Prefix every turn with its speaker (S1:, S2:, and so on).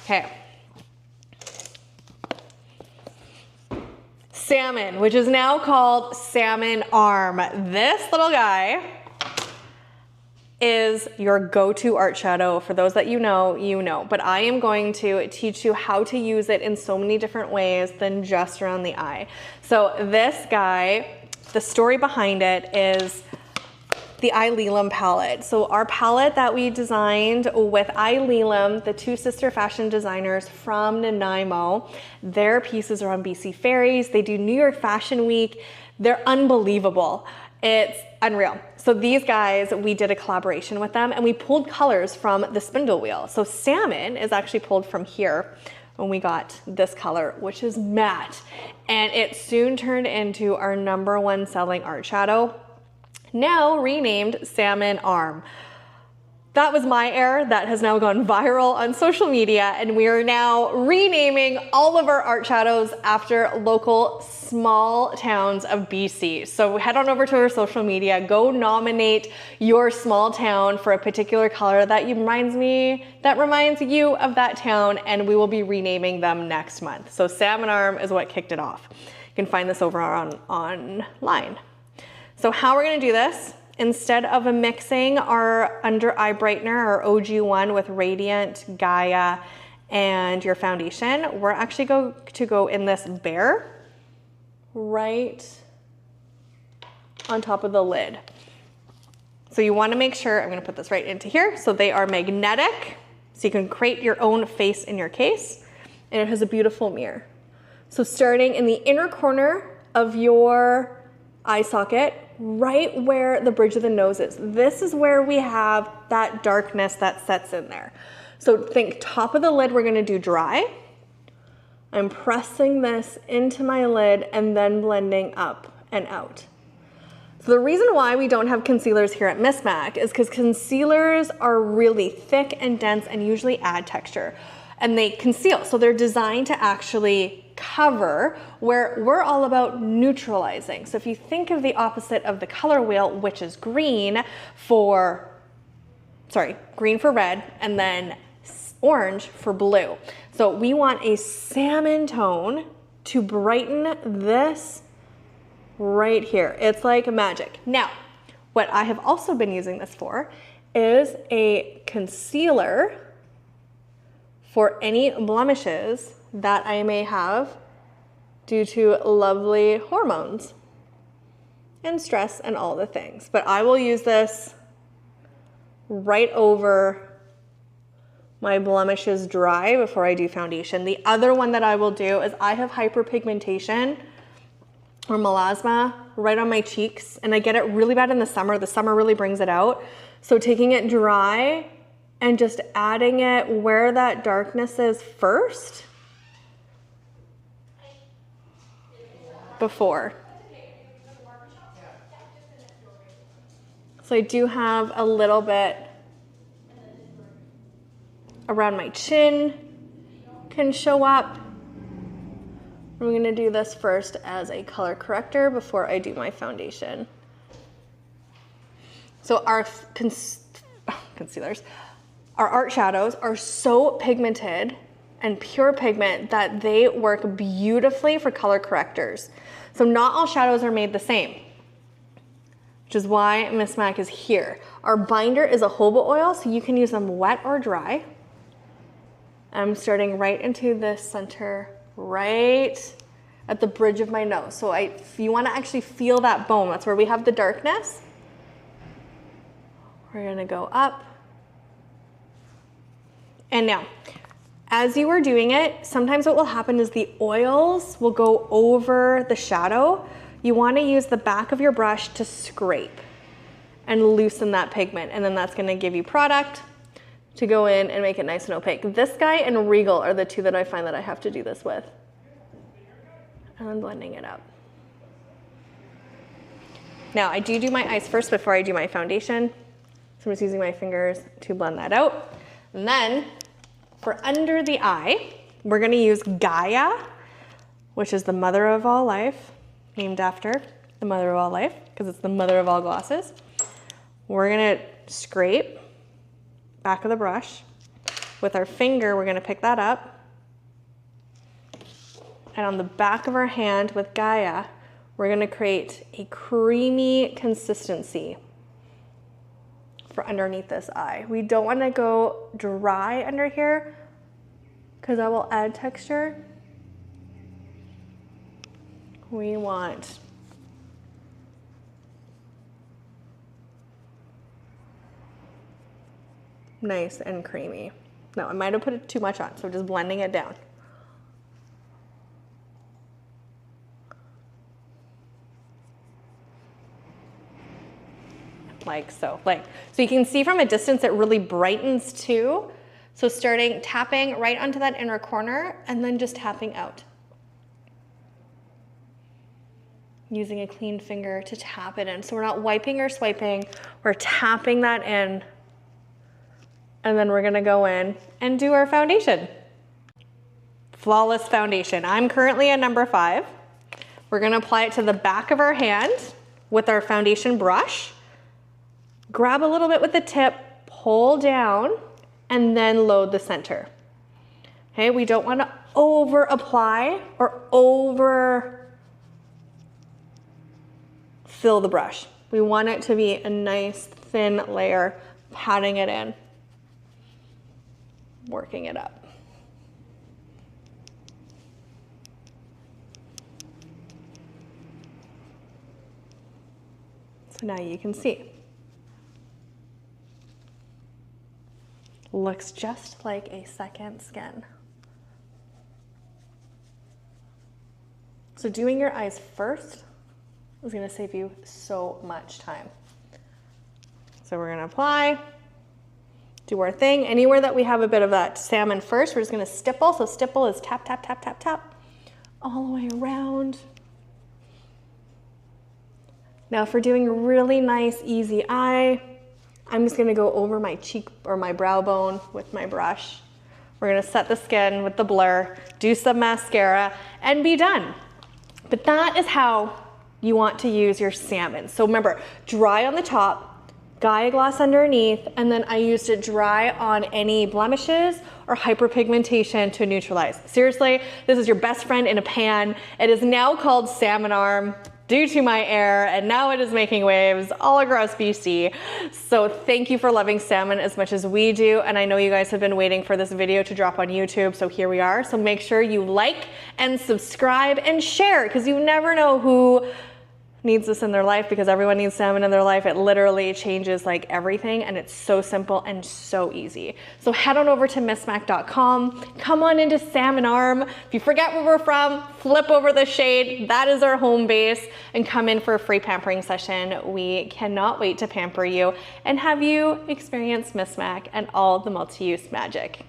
S1: Okay. Salmon, which is now called Salmon Arm. This little guy is your go-to art shadow. For those that you know, but I am going to teach you how to use it in so many different ways than just around the eye. So this guy, the story behind it is the AY Lelum palette. So our palette that we designed with AY Lelum, the two sister fashion designers from Nanaimo, their pieces are on BC Ferries. They do New York Fashion Week. They're unbelievable. It's unreal. So these guys, we did a collaboration with them and we pulled colors from the spindle wheel. So salmon is actually pulled from here when we got this color, which is matte. And it soon turned into our #1 selling art shadow, now renamed Salmon Arm. That was my error. That has now gone viral on social media, and we are now renaming all of our art shadows after local small towns of BC. So head on over to our social media, go nominate your small town for a particular color that reminds you of that town, and we will be renaming them next month. So Salmon Arm is what kicked it off. You can find this over online. So how we're gonna do this, instead of mixing our under eye brightener, our OG1 with Radiant, Gaia, and your foundation, we're actually going to go in this bear right on top of the lid. So you wanna make sure, I'm gonna put this right into here, so they are magnetic, so you can create your own face in your case, and it has a beautiful mirror. So starting in the inner corner of your eye socket, right where the bridge of the nose is. This is where we have that darkness that sets in there. So think top of the lid, we're gonna do dry. I'm pressing this into my lid and then blending up and out. So the reason why we don't have concealers here at MisMacK is because concealers are really thick and dense and usually add texture, and they conceal. So they're designed to actually cover, where we're all about neutralizing. So if you think of the opposite of the color wheel, which is green for red and then orange for blue. So we want a salmon tone to brighten this right here. It's like magic. Now, what I have also been using this for is a concealer for any blemishes that I may have due to lovely hormones and stress and all the things. But I will use this right over my blemishes dry before I do foundation. The other one that I will do is I have hyperpigmentation or melasma right on my cheeks, and I get it really bad in the summer. The summer really brings it out. So taking it dry and just adding it where that darkness is first before. So I do have a little bit around my chin can show up. I'm gonna do this first as a color corrector before I do my foundation. So our concealers, our art shadows are so pigmented and pure pigment that they work beautifully for color correctors. So not all shadows are made the same, which is why MisMacK is here. Our binder is a jojoba oil, so you can use them wet or dry. I'm starting right into this center, right at the bridge of my nose. So if you wanna actually feel that bone, that's where we have the darkness. We're gonna go up. And now, as you are doing it, sometimes what will happen is the oils will go over the shadow. You want to use the back of your brush to scrape and loosen that pigment, and then that's going to give you product to go in and make it nice and opaque. This guy and Regal are the two that I find that I have to do this with. And I'm blending it up. Now, I do my eyes first before I do my foundation. So I'm just using my fingers to blend that out. And then, for under the eye, we're gonna use Gaia, which is the mother of all life, named after the mother of all life, because it's the mother of all glosses. We're gonna scrape back of the brush with our finger, we're gonna pick that up. And on the back of our hand with Gaia, we're gonna create a creamy consistency for underneath this eye. We don't wanna go dry under here because that will add texture. We want nice and creamy. No, I might have put it too much on, so just blending it down. Like so, so you can see from a distance it really brightens too. So starting tapping right onto that inner corner and then just tapping out. Using a clean finger to tap it in. So we're not wiping or swiping, we're tapping that in. And then we're gonna go in and do our foundation. Flawless foundation. I'm currently a number 5. We're gonna apply it to the back of our hand with our foundation brush. Grab a little bit with the tip, pull down, and then load the center. Okay, we don't wanna over apply or over fill the brush. We want it to be a nice thin layer, patting it in, working it up. So now you can see. Looks just like a second skin. So doing your eyes first is gonna save you so much time. So we're gonna apply, do our thing. Anywhere that we have a bit of that salmon first, we're just gonna stipple. So stipple is tap, tap, tap, tap, tap, all the way around. Now if we're doing a really nice, easy eye, I'm just gonna go over my cheek or my brow bone with my brush. We're gonna set the skin with the blur, do some mascara, and be done. But that is how you want to use your salmon. So remember, dry on the top, Gaia gloss underneath, and then I used it dry on any blemishes or hyperpigmentation to neutralize. Seriously, this is your best friend in a pan. It is now called Salmon Arm due to my air, and now it is making waves all across BC. So thank you for loving salmon as much as we do, and I know you guys have been waiting for this video to drop on YouTube, so here we are. So make sure you like and subscribe and share, because you never know who needs this in their life, because everyone needs salmon in their life. It literally changes like everything, and it's so simple and so easy. So head on over to MisMacK.com, come on into Salmon Arm. If you forget where we're from, flip over the shade. That is our home base, and come in for a free pampering session. We cannot wait to pamper you and have you experience MisMacK and all the multi-use magic.